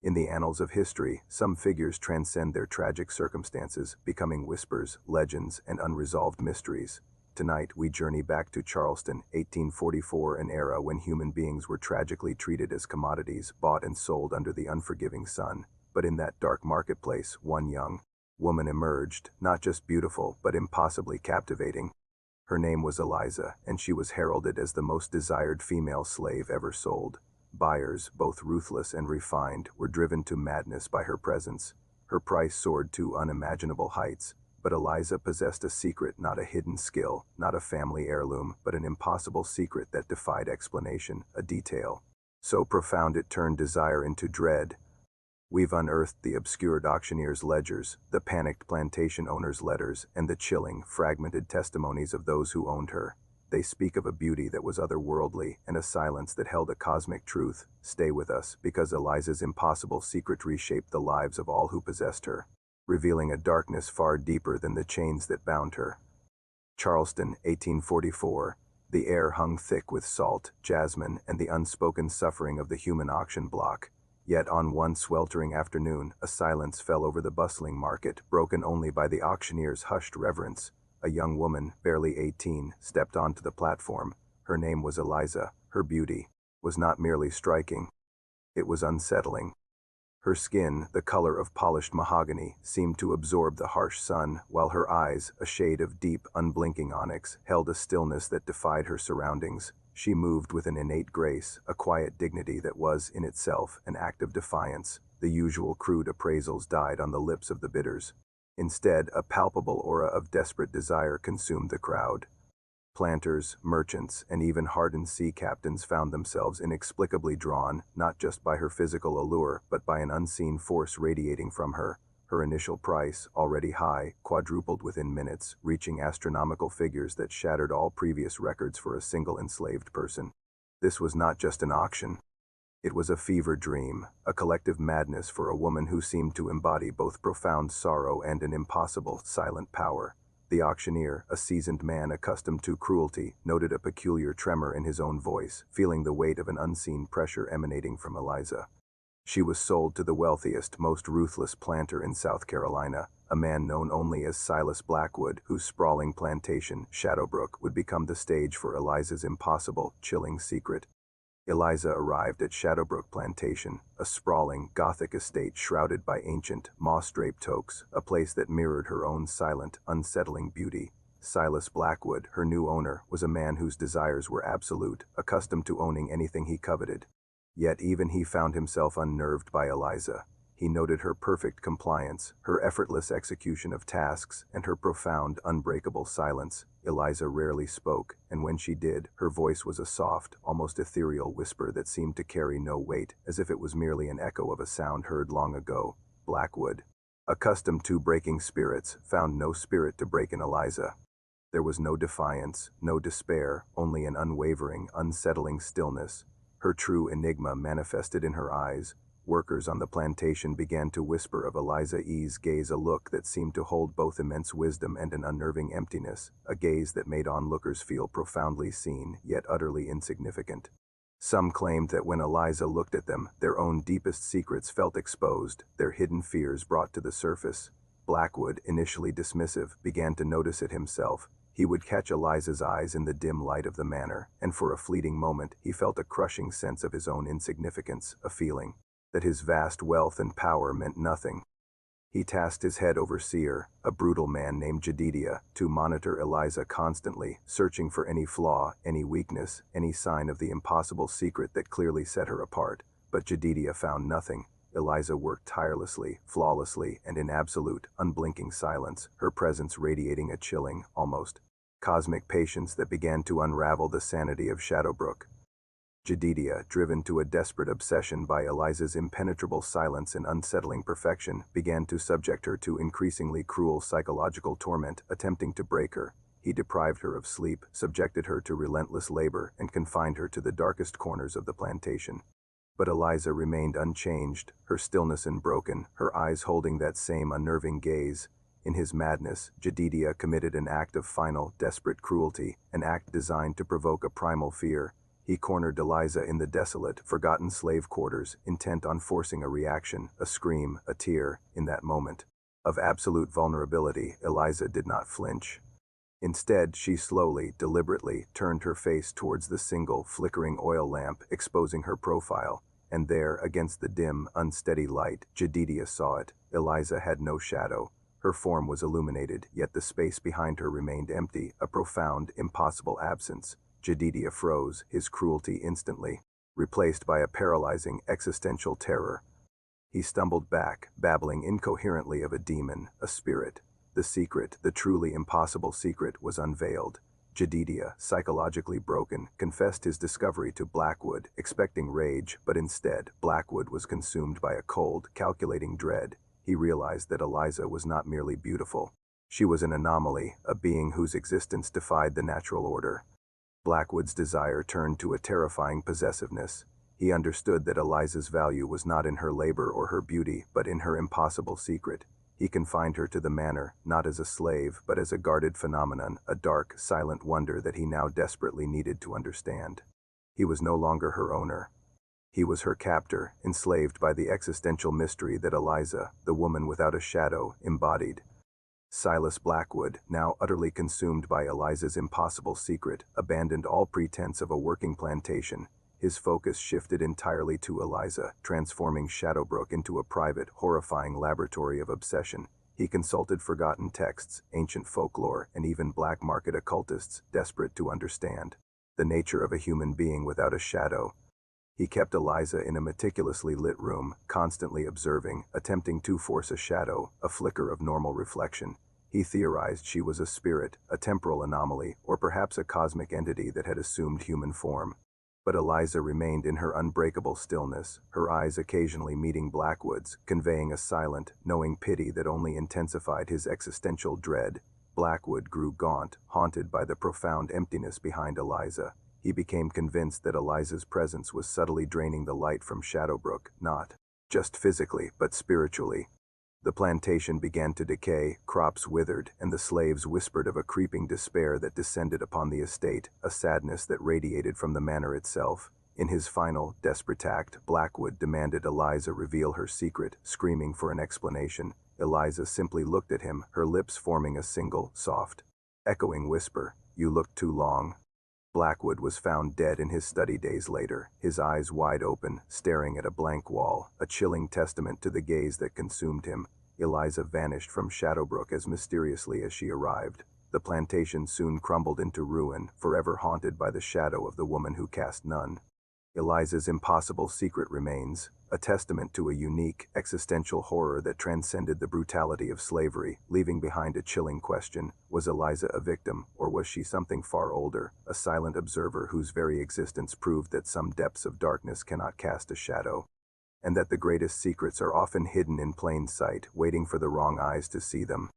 In the annals of history, some figures transcend their tragic circumstances, becoming whispers, legends, and unresolved mysteries. Tonight, we journey back to Charleston, 1844, an era when human beings were tragically treated as commodities, bought and sold under the unforgiving sun. But in that dark marketplace, one young woman emerged, not just beautiful, but impossibly captivating. Her name was Eliza, and she was heralded as the most desired female slave ever sold. Buyers, both ruthless and refined, were driven to madness by her presence. Her price soared to unimaginable heights, but Eliza possessed a secret, not a hidden skill, not a family heirloom, but an impossible secret that defied explanation, a detail so profound it turned desire into dread. We've unearthed the obscured auctioneer's ledgers, the panicked plantation owner's letters, and the chilling, fragmented testimonies of those who owned her. They speak of a beauty that was otherworldly and a silence that held a cosmic truth. Stay with us, because Eliza's impossible secret reshaped the lives of all who possessed her, revealing a darkness far deeper than the chains that bound her. Charleston, 1844. The air hung thick with salt, jasmine, and the unspoken suffering of the human auction block. Yet on one sweltering afternoon, a silence fell over the bustling market, broken only by the auctioneer's hushed reverence. A young woman, barely 18, stepped onto the platform. Her name was Eliza. Her beauty was not merely striking, it was unsettling. Her skin, the color of polished mahogany, seemed to absorb the harsh sun, while her eyes, a shade of deep, unblinking onyx, held a stillness that defied her surroundings. She moved with an innate grace, a quiet dignity that was, in itself, an act of defiance. The usual crude appraisals died on the lips of the bidders. Instead, a palpable aura of desperate desire consumed the crowd. Planters, merchants, and even hardened sea captains found themselves inexplicably drawn, not just by her physical allure, but by an unseen force radiating from her. Her initial price, already high, quadrupled within minutes, reaching astronomical figures that shattered all previous records for a single enslaved person. This was not just an auction. It was a fever dream, a collective madness for a woman who seemed to embody both profound sorrow and an impossible, silent power. The auctioneer, a seasoned man accustomed to cruelty, noted a peculiar tremor in his own voice, feeling the weight of an unseen pressure emanating from Eliza. She was sold to the wealthiest, most ruthless planter in South Carolina, a man known only as Silas Blackwood, whose sprawling plantation, Shadowbrook, would become the stage for Eliza's impossible, chilling secret. Eliza arrived at Shadowbrook Plantation, a sprawling, Gothic estate shrouded by ancient, moss-draped oaks, a place that mirrored her own silent, unsettling beauty. Silas Blackwood, her new owner, was a man whose desires were absolute, accustomed to owning anything he coveted. Yet even he found himself unnerved by Eliza. He noted her perfect compliance, her effortless execution of tasks, and her profound, unbreakable silence. Eliza rarely spoke, and when she did, her voice was a soft, almost ethereal whisper that seemed to carry no weight, as if it was merely an echo of a sound heard long ago. Blackwood, accustomed to breaking spirits, found no spirit to break in Eliza. There was no defiance, no despair, only an unwavering, unsettling stillness. Her true enigma manifested in her eyes. Workers on the plantation began to whisper of Eliza's gaze, a look that seemed to hold both immense wisdom and an unnerving emptiness, a gaze that made onlookers feel profoundly seen, yet utterly insignificant. Some claimed that when Eliza looked at them, their own deepest secrets felt exposed, their hidden fears brought to the surface. Blackwood, initially dismissive, began to notice it himself. He would catch Eliza's eyes in the dim light of the manor, and for a fleeting moment he felt a crushing sense of his own insignificance, a feeling that his vast wealth and power meant nothing. He tasked his head overseer, a brutal man named Jedidiah, to monitor Eliza constantly, searching for any flaw, any weakness, any sign of the impossible secret that clearly set her apart. But Jedidiah found nothing. Eliza worked tirelessly, flawlessly, and in absolute, unblinking silence, her presence radiating a chilling, almost cosmic patience that began to unravel the sanity of Shadowbrook. Jedidiah, driven to a desperate obsession by Eliza's impenetrable silence and unsettling perfection, began to subject her to increasingly cruel psychological torment, attempting to break her. He deprived her of sleep, subjected her to relentless labor, and confined her to the darkest corners of the plantation. But Eliza remained unchanged, her stillness unbroken, her eyes holding that same unnerving gaze. In his madness, Jedidiah committed an act of final, desperate cruelty, an act designed to provoke a primal fear. He cornered Eliza in the desolate, forgotten slave quarters, intent on forcing a reaction, a scream, a tear, in that moment of absolute vulnerability. Eliza did not flinch. Instead, she slowly, deliberately, turned her face towards the single, flickering oil lamp, exposing her profile. And there, against the dim, unsteady light, Jedidiah saw it. Eliza had no shadow. Her form was illuminated, yet the space behind her remained empty, a profound, impossible absence. Jedidiah froze, his cruelty instantly replaced by a paralyzing, existential terror. He stumbled back, babbling incoherently of a demon, a spirit. The secret, the truly impossible secret, was unveiled. Jedidiah, psychologically broken, confessed his discovery to Blackwood, expecting rage, but instead, Blackwood was consumed by a cold, calculating dread. He realized that Eliza was not merely beautiful. She was an anomaly, a being whose existence defied the natural order. Blackwood's desire turned to a terrifying possessiveness. He understood that Eliza's value was not in her labor or her beauty, but in her impossible secret. He confined her to the manor, not as a slave, but as a guarded phenomenon, a dark, silent wonder that he now desperately needed to understand. He was no longer her owner. He was her captor, enslaved by the existential mystery that Eliza, the woman without a shadow, embodied. Silas Blackwood, now utterly consumed by Eliza's impossible secret, abandoned all pretense of a working plantation. His focus shifted entirely to Eliza, transforming Shadowbrook into a private, horrifying laboratory of obsession. He consulted forgotten texts, ancient folklore, and even black market occultists, desperate to understand the nature of a human being without a shadow. He kept Eliza in a meticulously lit room, constantly observing, attempting to force a shadow, a flicker of normal reflection. He theorized she was a spirit, a temporal anomaly, or perhaps a cosmic entity that had assumed human form. But Eliza remained in her unbreakable stillness, her eyes occasionally meeting Blackwood's, conveying a silent, knowing pity that only intensified his existential dread. Blackwood grew gaunt, haunted by the profound emptiness behind Eliza. He became convinced that Eliza's presence was subtly draining the light from Shadowbrook, not just physically, but spiritually. The plantation began to decay, crops withered, and the slaves whispered of a creeping despair that descended upon the estate, a sadness that radiated from the manor itself. In his final, desperate act, Blackwood demanded Eliza reveal her secret, screaming for an explanation. Eliza simply looked at him, her lips forming a single, soft, echoing whisper, "You looked too long." Blackwood was found dead in his study days later, his eyes wide open, staring at a blank wall, a chilling testament to the gaze that consumed him. Eliza vanished from Shadowbrook as mysteriously as she arrived. The plantation soon crumbled into ruin, forever haunted by the shadow of the woman who cast none. Eliza's impossible secret remains, a testament to a unique, existential horror that transcended the brutality of slavery, leaving behind a chilling question: was Eliza a victim, or was she something far older, a silent observer whose very existence proved that some depths of darkness cannot cast a shadow, and that the greatest secrets are often hidden in plain sight, waiting for the wrong eyes to see them?